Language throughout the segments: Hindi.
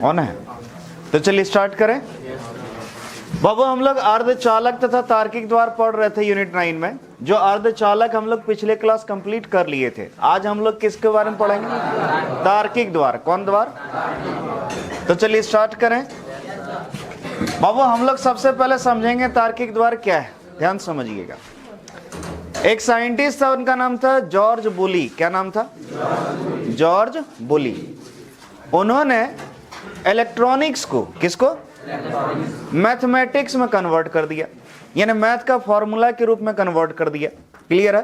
ऑन है। तो चलिए स्टार्ट करें। बाबू हम लोग अर्धचालक तथा तार्किक द्वार पढ़ रहे थे यूनिट 9 में। जो अर्धचालक हम लोग पिछले क्लास कंप्लीट कर लिए थे। आज हम लोग किसके बारे में पढ़ेंगे? तार्किक द्वार। कौन द्वार? तो चलिए स्टार्ट करें। बाबू हम लोग सबसे पहले समझेंगे तार्किक द्वार क्या है। ध्यान समझिएगा। एक साइंटिस्ट था, उनका नाम था जॉर्ज बुली। क्या नाम था? जॉर्ज बुली। उन्होंने इलेक्ट्रॉनिक्स को, किसको? मैथमेटिक्स में कन्वर्ट कर दिया, यानी मैथ का फॉर्मूला के रूप में कन्वर्ट कर दिया। क्लियर है?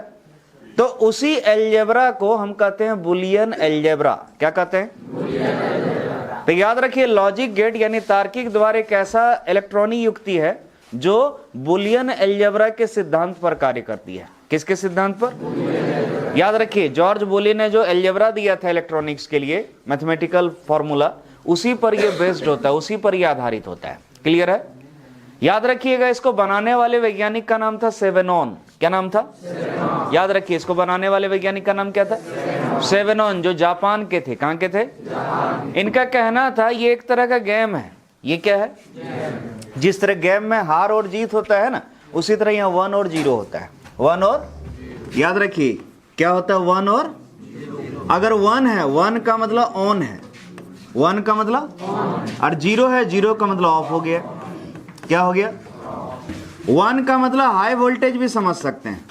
तो उसी एलजेब्रा को हम कहते हैं बुलियन एलजेब्रा। क्या कहते हैं? तो याद रखिए, लॉजिक गेट यानी तार्किक द्वार एक ऐसा इलेक्ट्रॉनिक युक्ति है जो बुलियन एलजेब्रा के सिद्धांत पर कार्य करती है। किसके सिद्धांत पर? याद रखिए, जॉर्ज बुली ने जो एलजेब्रा दिया था इलेक्ट्रॉनिक्स के लिए, मैथमेटिकल फॉर्मूला, उसी पर यह बेस्ड होता है, उसी पर यह आधारित होता है। क्लियर है? याद रखिएगा, इसको बनाने वाले वैज्ञानिक का नाम था सेवेनॉन। क्या नाम था? याद रखिए, इसको बनाने वाले वैज्ञानिक का नाम क्या था? सेवेनॉन, जो जापान के थे। कहां के थे? इनका कहना था ये एक तरह का गेम है। ये क्या है? जिस तरह गेम में हार और जीत होता है ना, उसी तरह यहाँ 1 और 0 होता है। 1 और, याद रखिए क्या होता है? 1 और, अगर 1 है, 1 का मतलब ऑन है, 1 का मतलब, और 0 है, 0 का मतलब ऑफ हो गया। क्या हो गया? 1 का मतलब हाई वोल्टेज भी समझ सकते हैं।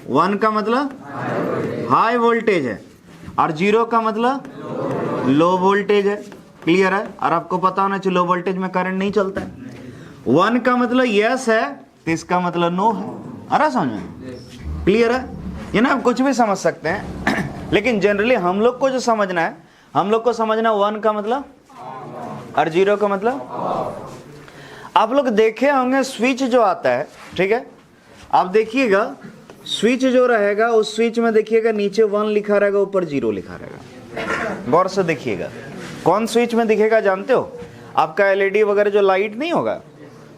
1 का मतलब हाई वोल्टेज है, और 0 का मतलब लो वोल्टेज है। क्लियर है? और आपको पता होना चाहिए लो वोल्टेज में करंट नहीं चलता है। 1 का मतलब यस है, तो इसका मतलब नो है। अरे समझ में? क्लियर है? ये ना आप कुछ भी समझ सकते हैं लेकिन जनरली हम लोग को जो समझना है, हम लोग को समझना 1 का मतलब और 0 का मतलब। आप लोग देखे होंगे स्विच जो आता है, ठीक है, आप देखिएगा स्विच जो रहेगा, उस स्विच में देखिएगा नीचे 1 लिखा रहेगा, ऊपर 0 लिखा रहेगा। गौर से देखिएगा। कौन स्विच में दिखेगा जानते हो? आपका एलईडी वगैरह जो लाइट नहीं होगा,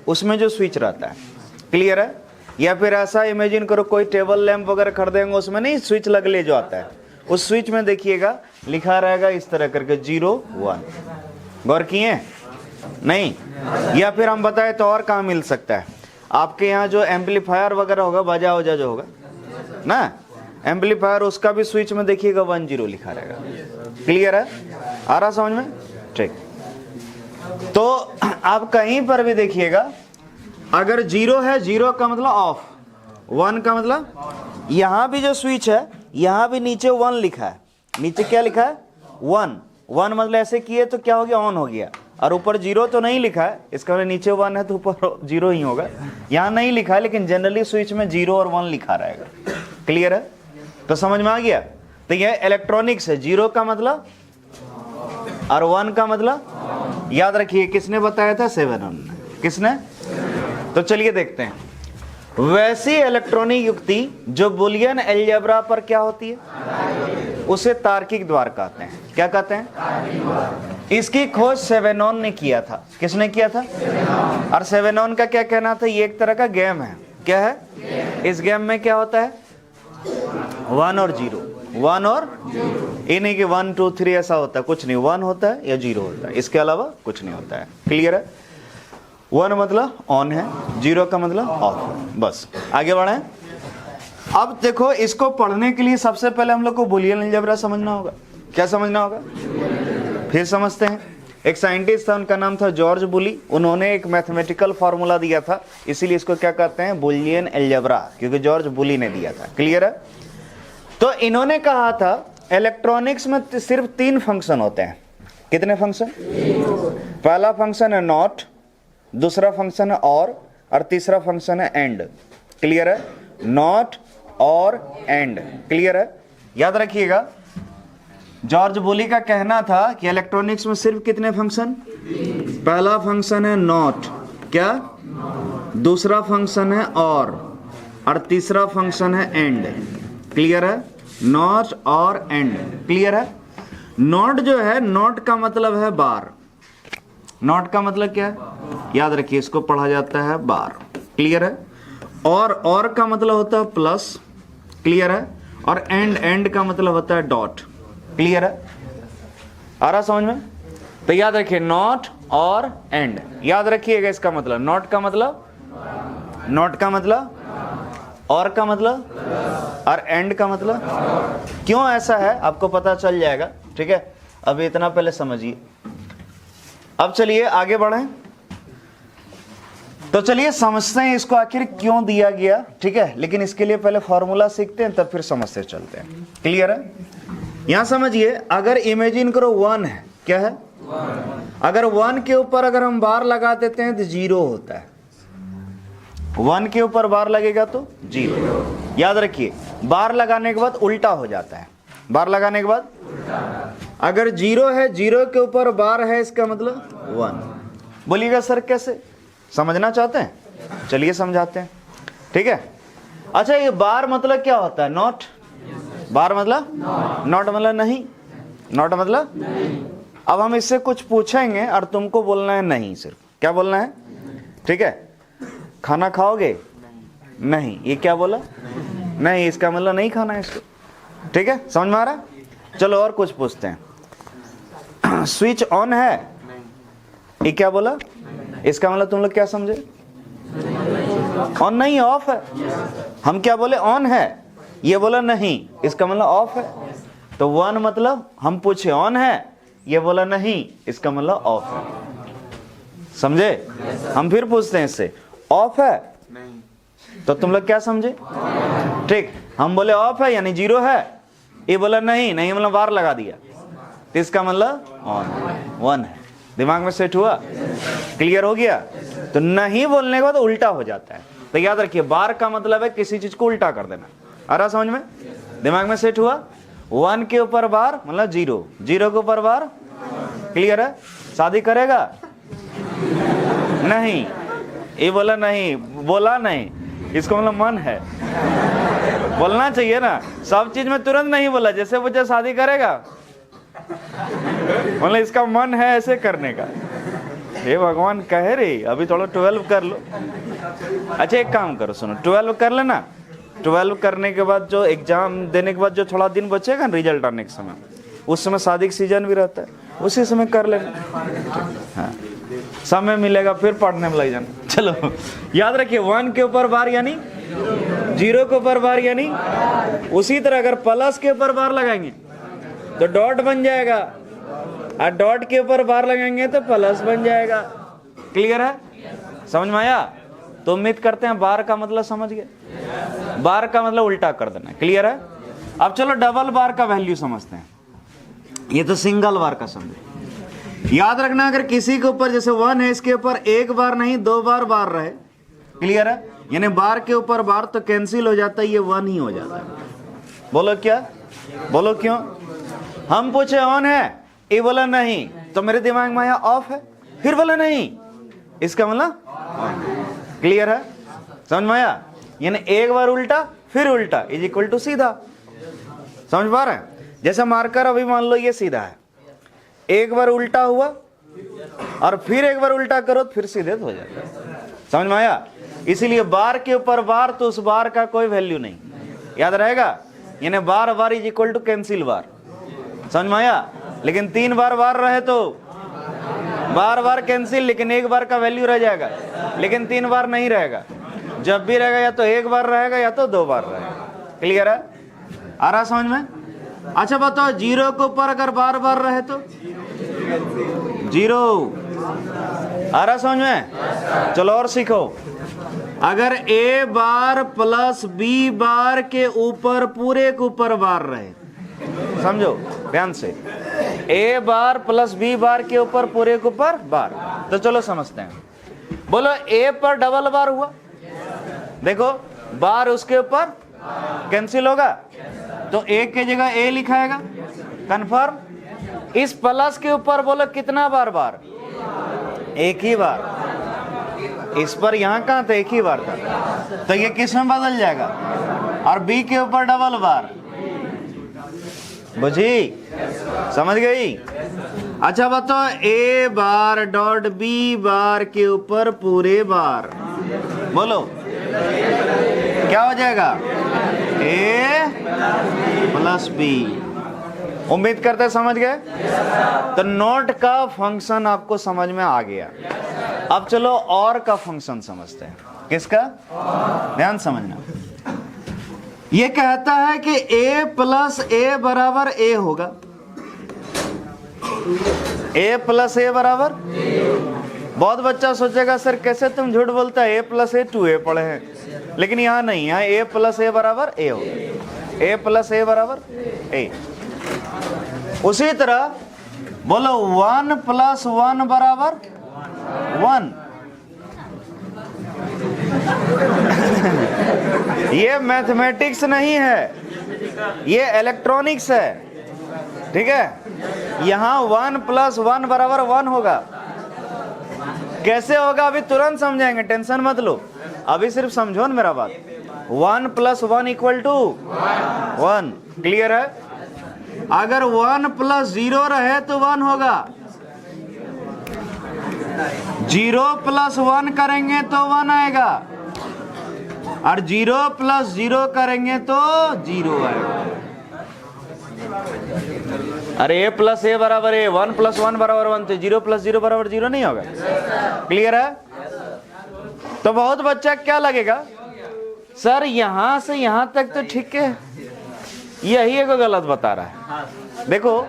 उसमें जो स्विच रहता है। क्लियर है? या फिर ऐसा इमेजिन करो, कोई टेबल लैंप वगैरह खरीदेंगे, उसमें नहीं स्विच लगले जो आता है, उस स्विच में देखिएगा लिखा रहेगा इस तरह करके 0 1। गौर किए? नहीं? या फिर हम बताएं तो और कहाँ मिल सकता है? आपके यहाँ जो एम्पलीफायर वगैरह होगा, बाजा वजा जो होगा ना, एम्पलीफायर, उसका भी स्विच में देखिएगा 1 0 लिखा रहेगा। क्लियर है? आ रहा समझ में? ठीक। तो आप कहीं पर भी देखिएगा, अगर 0 है, 0 का मतलब ऑफ, 1 का मतलब, यहां भी जो स्विच है, यहां भी नीचे 1 लिखा है। नीचे क्या लिखा है? 1 1 मतलब ऐसे किए तो क्या हो गया? ऑन हो गया। और ऊपर 0 तो नहीं लिखा है, इसका मतलब नीचे 1 है तो ऊपर 0 ही होगा। यहां नहीं लिखा है, लेकिन जनरली स्विच में 0 और 1 लिखा रहेगा। क्लियर है? तो समझ में आ गया? तो यह इलेक्ट्रॉनिक्स है। 0 का मतलब और 1 का मतलब। याद रखिए, किसने बताया था? सेवेनॉन ने। किसने? तो चलिए देखते हैं। वैसी इलेक्ट्रॉनिक युक्ति जो बुलियन एलजेब्रा पर क्या होती है, उसे तार्किक द्वार कहते हैं। क्या कहते हैं? इसकी खोज सेवेनॉन ने किया था। किसने किया था? और सेवेनॉन का क्या कहना था? ये एक तरह का गेम है। क्या है? इस गेम में क्या होता है? 1 और 0, 1 और, ये नहीं कि 1 2 3 ऐसा होता है, कुछ नहीं। 1 होता है या 0 होता है, इसके अलावा कुछ नहीं होता है। क्लियर है? 1 मतलब ऑन है, 0 का मतलब ऑफ है। बस आगे बढ़े। अब देखो, इसको पढ़ने के लिए सबसे पहले हम लोग को बुलियन अलजेब्रा समझना होगा। क्या समझना होगा? फिर समझते हैं। एक साइंटिस्ट था, उनका नाम था जॉर्ज बुली। उन्होंने एक मैथमेटिकल फॉर्मूला दिया था, इसीलिए इसको क्या कहते हैं? बुलियन अलजेब्रा, क्योंकि जॉर्ज बुली ने दिया था। क्लियर है? तो इन्होंने कहा था इलेक्ट्रॉनिक्स में सिर्फ 3 फंक्शन होते हैं। कितने फंक्शन? पहला फंक्शन है नॉट, दूसरा फंक्शन है और तीसरा फंक्शन है एंड। क्लियर है? नॉट और एंड। क्लियर है? याद रखिएगा, जॉर्ज बुली का कहना था कि इलेक्ट्रॉनिक्स में सिर्फ कितने फंक्शन? पहला फंक्शन है नॉट, क्या? दूसरा फंक्शन है और तीसरा फंक्शन है एंड। क्लियर है? नॉट और एंड। क्लियर है? नॉट जो है, नॉट का मतलब है बार। नॉट का मतलब क्या है? याद रखिए, इसको पढ़ा जाता है बार। क्लियर है? और का मतलब होता है प्लस। क्लियर है? और एंड का मतलब होता है डॉट। क्लियर है? आ रहा समझ में? तो याद रखिए नॉट और एंड, याद रखिएगा इसका मतलब। नॉट का मतलब, नॉट का मतलब, और का मतलब, और एंड का मतलब। क्यों ऐसा है आपको पता चल जाएगा, ठीक है। अभी इतना पहले समझिए। अब चलिए आगे बढ़ें। तो चलिए समझते हैं इसको आखिर क्यों दिया गया, ठीक है। लेकिन इसके लिए पहले फॉर्मूला सीखते हैं, तब फिर समझते चलते हैं। क्लियर है? यहां समझिए, अगर इमेजिन करो 1 है, क्या है? अगर 1 के ऊपर अगर हम बार लगा देते हैं तो 0 होता है। 1 के ऊपर बार लगेगा तो 0। याद रखिए, बार लगाने के बाद उल्टा हो जाता है। बार लगाने के बाद अगर 0 है, 0 के ऊपर बार है, इसका मतलब 1। बोलिएगा सर कैसे? समझना चाहते हैं? चलिए समझाते हैं, ठीक है। अच्छा, ये बार मतलब क्या होता है? नॉट। बार मतलब नॉट मतलब नहीं। नॉट मतलब नहीं। अब हम इससे कुछ पूछेंगे और तुमको बोलना है नहीं, सिर्फ क्या बोलना है, ठीक है। खाना खाओगे? नहीं। ये क्या बोला? नहीं, इसका मतलब नहीं खाना है इसको, ठीक है। समझ में आ रहा है? चलो और कुछ पूछते हैं। स्विच ऑन है? ये क्या बोला? इसका मतलब तुम लोग क्या समझे? ऑन नहीं, ऑफ है। हम क्या बोले? ऑन है। ये बोला नहीं, इसका मतलब ऑफ है। तो 1 मतलब हम पूछे ऑन है, ये बोला नहीं, इसका मतलब ऑफ है। समझे? हम फिर पूछते हैं इससे, ऑफ है? तो तुम लोग क्या समझे? ठीक, हम बोले ऑफ है यानी 0 है, ये बोला नहीं, नहीं मतलब बार लगा दिया, तो इसका मतलब ऑन 1 है। दिमाग में सेट हुआ? क्लियर हो गया? तो नहीं बोलने के बाद उल्टा हो जाता है। तो याद रखिए, बार का मतलब है किसी चीज को उल्टा कर देना। आ रहा समझ में? दिमाग में सेट हुआ? 1 के ऊपर बार मतलब 0, 0 के ऊपर बार। क्लियर है? शादी करेगा? नहीं, ये बोला नहीं, बोला नहीं, इसको मतलब मन है। बोलना चाहिए ना, सब चीज में तुरंत नहीं बोला। जैसे पूछे शादी करेगा, मतलब इसका मन है ऐसे करने का। हे भगवान, कहे रे अभी थोड़ा 12 कर लो। अच्छा एक काम करो, सुनो, 12 कर लेना। 12 करने के बाद जो एग्जाम देने के बाद जो थोड़ा दिन बचेगा ना रिजल्ट आने के समय, उस समय शादी का सीजन भी रहता है, उसी समय कर लेना। हाँ, समय मिलेगा फिर पढ़ने में लग जाना। चलो याद रखिए, 1 के ऊपर बार यानी 0 के ऊपर बार यानी। उसी तरह अगर प्लस के ऊपर बार लगाएंगे तो डॉट बन जाएगा, और डॉट के ऊपर बार लगाएंगे तो प्लस बन जाएगा। क्लियर है? समझ में आया? तो उम्मीद करते हैं बार का मतलब समझ गए। बार का मतलब उल्टा कर देना। क्लियर है? अब चलो डबल बार का वैल्यू समझते हैं। ये तो सिंगल बार का समझे। याद रखना, अगर किसी के ऊपर जैसे 1 है, इसके ऊपर एक बार नहीं 2 बार बार रहे। क्लियर है? यानी बार के ऊपर बार तो कैंसिल हो जाता है, ये 1 ही हो जाता है। बोलो क्या? बोलो क्यों? हम पूछे ऑन है, ये बोला नहीं, तो मेरे दिमाग में आया ऑफ है, फिर बोला नहीं, इसका मतलब ऑन। क्लियर है? समझ में आया? यानी एक बार उल्टा फिर उल्टा इज इक्वल टू सीधा। समझ पा रहे हैं? जैसे मार्कर, अभी मान लो ये सीधा है, एक बार उल्टा हुआ और फिर एक बार उल्टा करो तो फिर सीधे हो जाता है। समझ में आया? इसीलिए बार के ऊपर बार, तो उस बार का कोई वैल्यू नहीं, याद रहेगा। यानी bar bar is equal to cancel bar. समझ में आया? लेकिन 3 बार बार रहे तो बार बार कैंसिल, लेकिन एक बार का वैल्यू रह जाएगा, लेकिन 3 बार नहीं रहेगा। जब भी रहेगा या तो एक बार रहेगा या तो 2 बार रहेगा। क्लियर है? आ रहा समझ में? अच्छा बताओ, 0 के ऊपर अगर बार बार रहे तो 0। आ रहा समझ में? चलो और सीखो। अगर a बार प्लस b बार के ऊपर पूरे के ऊपर बार रहे, समझो ध्यान से, a बार प्लस b बार के ऊपर पूरे के ऊपर बार, तो चलो समझते हैं। बोलो a पर डबल बार हुआ, देखो बार उसके ऊपर कैंसिल होगा, तो a की जगह a लिखाएगा, कंफर्म। इस प्लस के ऊपर बोलो कितना बार बार? एक ही बार। इस पर यहां कहां था? एक ही बार था, तो ये किस में बदल जाएगा? और b के ऊपर डबल बार। बुझी? समझ गई? अच्छा बताओ, a बार डॉट b बार के ऊपर पूरे बार, बोलो क्या हो जाएगा? a plus b। उम्मीद करते समझ गए। तो नोट का फंक्शन आपको समझ में आ गया। अब चलो और का फंक्शन समझते हैं। किसका? ध्यान समझना। ये कहता है कि a प्लस ए बराबर ए होगा। a प्लस ए बराबर, बहुत बच्चा सोचेगा सर कैसे तुम झूठ बोलता है, a प्लस ए 2a पढ़े हैं, लेकिन यहां नहीं, यहां a प्लस ए बराबर a होगा। a प्लस ए बराबर a। उसी तरह बोलो 1 प्लस 1 बराबर 1। ये मैथमेटिक्स नहीं है, ये इलेक्ट्रॉनिक्स है, ठीक है। यहां 1 प्लस 1 बराबर 1 होगा। कैसे होगा अभी तुरंत समझाएंगे, टेंशन मत लो, अभी सिर्फ समझो ना मेरा बात। 1 प्लस 1 इक्वल टू 1, क्लियर है। अगर 1 प्लस 0 रहे तो 1 होगा, 0 प्लस 1 करेंगे तो 1 आएगा, और 0 प्लस 0 करेंगे तो 0 आएगा। अरे a प्लस ए बराबर ए, 1 प्लस 1 बराबर 1, तो 0 प्लस 0 बराबर 0 नहीं होगा। क्लियर है। तो बहुत बच्चा क्या लगेगा, सर यहां से यहां तक तो ठीक है, यही एक गलत बता रहा है। देखो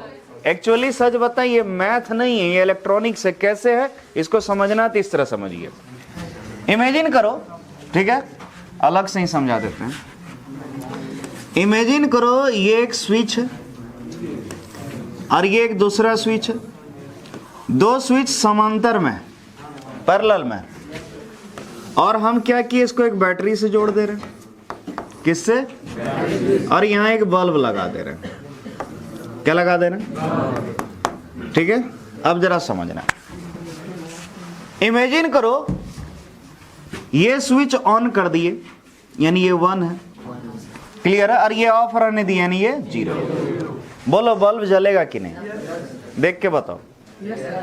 एक्चुअली सच बताइए, मैथ नहीं है, ये इलेक्ट्रॉनिक्स है। कैसे है इसको समझना तो इस तरह समझिए। इमेजिन करो, ठीक है, अलग से ही समझा देते हैं। इमेजिन करो ये एक स्विच है और ये एक दूसरा स्विच है। दो स्विच समांतर में, पैरेलल में, और हम क्या किए, इसको एक बैटरी से जोड़ दे रहे हैं। किससे? और यहां एक बल्ब लगा दे रहे हैं। क्या लगा दे रहे हैं? ठीक है। अब जरा समझना, इमेजिन करो ये स्विच ऑन कर दिए, यानी ये 1 है, क्लियर है, और ये ऑफ रहने दिए, यानी ये 0। बोलो बल्ब जलेगा कि नहीं? देख के बताओ।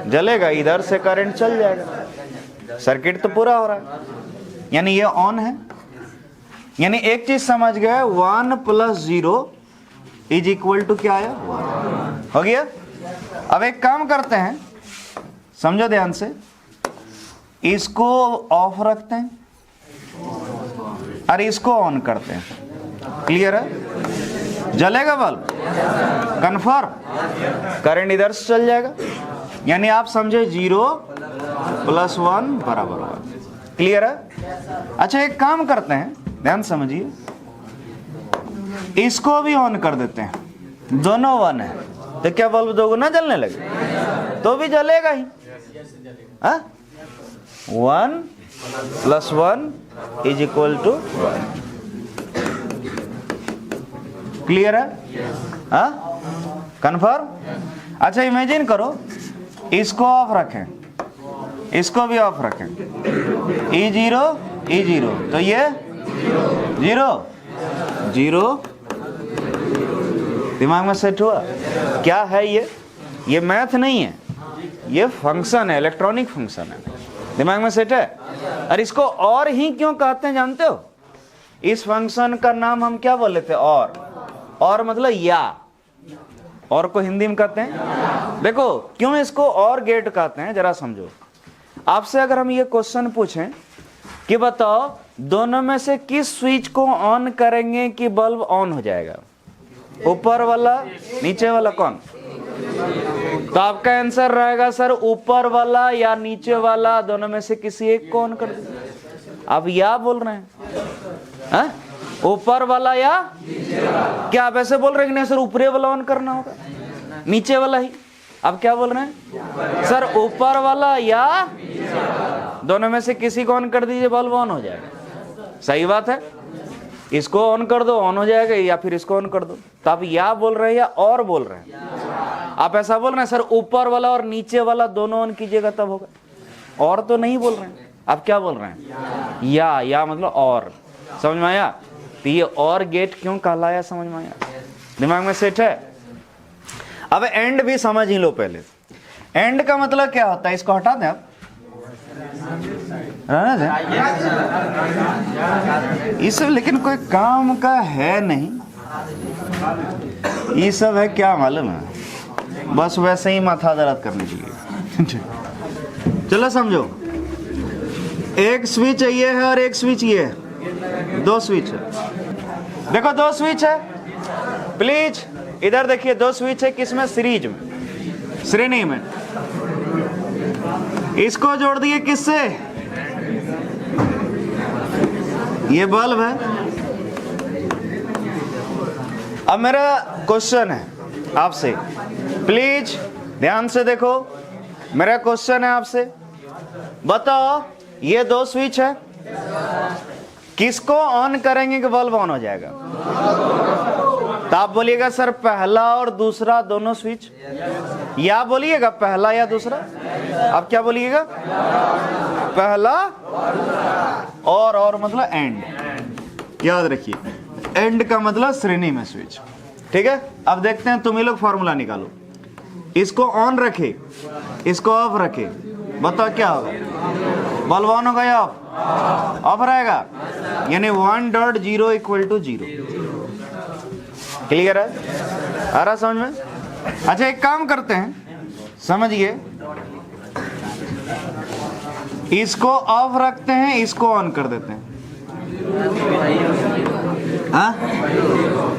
जलेगा, इधर से करंट चल जाएगा, सर्किट तो पूरा हो रहा है, यानी ये ऑन है। यानी एक चीज समझ गए, 1 प्लस 0 इज इक्वल टू क्या आया? 1 हो गया। अब एक काम करते हैं, समझो ध्यान से, इसको ऑफ रखते हैं और इसको ऑन करते हैं। क्लियर है? जलेगा बल्ब, कंफर्म, करंट इधर से चल जाएगा, यानी आप समझे 0 प्लस 1 बराबर 1। क्लियर है? अच्छा एक काम करते हैं, ध्यान समझिए, इसको भी ऑन कर देते हैं, दोनों 1 है, तो क्या बल्ब दोगुना जलने लगे? तो भी जलेगा ही। 1 plus 1 is equal to 1। Clear है? कंफर्म? अच्छा इमेजिन करो इसको ऑफ रखें, इसको भी ऑफ रखें, E0 E0, तो ये 0 0। दिमाग में सेट हुआ? क्या है ये मैथ नहीं है, ये फंक्शन है, इलेक्ट्रॉनिक फंक्शन है। दिमाग में सेट है? और इसको और ही क्यों कहते हैं जानते हो? इस फंक्शन का नाम हम क्या बोले थे? और मतलब या, और को हिंदी में कहते हैं। देखो क्यों इसको और गेट कहते हैं, जरा समझो। आपसे अगर हम ये क्वेश्चन पूछें कि बताओ दोनों में से किस स्विच को ऑन करेंगे कि बल्ब ऑन हो जाएगा, ऊपर वाला नीचे वाला, कौन? तो आपका आंसर रहेगा सर ऊपर वाला या नीचे वाला, दोनों में से किसी एक को ऑन कर दो। आप या बोल रहे हैं, ऊपर वाला या क्या आप ऐसे बोल रहे हैं कि नहीं सर ऊपरे वाला ऑन करना होगा, नीचे वाला ही? आप क्या बोल रहे हैं सर? ऊपर वाला या दोनों में से किसी को ऑन कर दीजिए, बल्ब ऑन हो जाएगा। सही बात है, इसको ऑन कर दो ऑन हो जाएगा, या फिर इसको ऑन कर दो। तो आप या बोल रहे हैं या और बोल रहे हैं? आप ऐसा बोल रहे हैं सर ऊपर वाला और नीचे वाला दोनों ऑन कीजिएगा तब होगा, और तो नहीं बोल रहे हैं। आप क्या बोल रहे हैं? या मतलब और। समझ में आया? तो ये और गेट क्यों कहलाया, समझ में आया? दिमाग में सेट है? अब एंड भी समझ ही लो पहले। एंड का मतलब क्या होता है? इसको हटा दें आप, इस लेकिन कोई काम का है नहीं, ये सब है क्या मालूम है, बस वैसे ही माथा दर्द करने के लिए। चलो समझो, एक स्विच ये है और एक स्विच ये है, दो स्विच है। देखो दो स्विच है, प्लीज इधर देखिए, दो स्विच है किसमें, सीरीज में, श्रेणी में। इसको जोड़ दिए किससे, ये बल्ब है। अब मेरा क्वेश्चन है आपसे, प्लीज ध्यान से देखो, मेरा क्वेश्चन है आपसे, बताओ ये दो स्विच है, किसको ऑन करेंगे कि बल्ब ऑन हो जाएगा? तो आप बोलिएगा सर पहला और दूसरा दोनों स्विच, या बोलिएगा पहला या दूसरा? आप क्या बोलिएगा? पहला और मतलब एंड, याद रखिए, एंड का मतलब श्रेणी में स्विच। ठीक है, अब देखते हैं, तुम ही लोग फॉर्मूला निकालो। इसको ऑन रखे, इसको ऑफ रखे, बताओ क्या होगा? बल्ब ऑन होगा या ऑफ? ऑफ रहेगा, यानी 1.0 इक्वल टू 0। क्लियर है? आ रहा समझ में? अच्छा एक काम करते हैं, समझिए, इसको ऑफ रखते हैं, इसको ऑन कर देते हैं, हाँ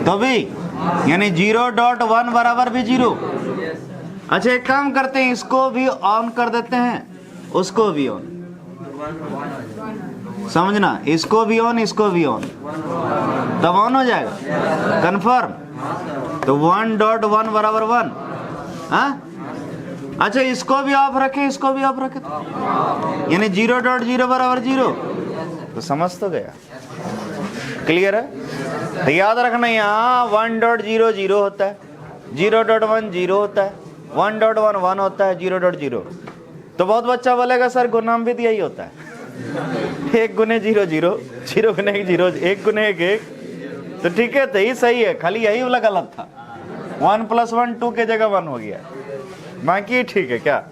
तो भी यानी 0.1 बराबर भी 0। अच्छा एक काम करते हैं, इसको भी ऑन कर देते हैं, उसको भी ऑन, समझना, इसको भी ऑन, इसको भी ऑन, तब ऑन हो जाएगा, कंफर्म। तो 1.1 बराबर 1, हाँ? अच्छा इसको भी ऑफ रखे, इसको भी ऑफ रखे, यानी 0.0 बराबर 0, तो समझ तो गया। क्लियर है? तो याद रखना, यहाँ 1.00 होता है, 0.1 0 होता है, 1.1 1 होता है, 0.0। तो बहुत बच्चा बोलेगा सर गुणांवित यही होता है, 1 गुने 0 0, 0 गुने 1 0, 1 गुने 1 1। तो ठीक है, तो ही सही है, खाली यही वाला गलत था, 1 + 1 2 के जगह 1 हो गया, बाकी ठीक है क्या?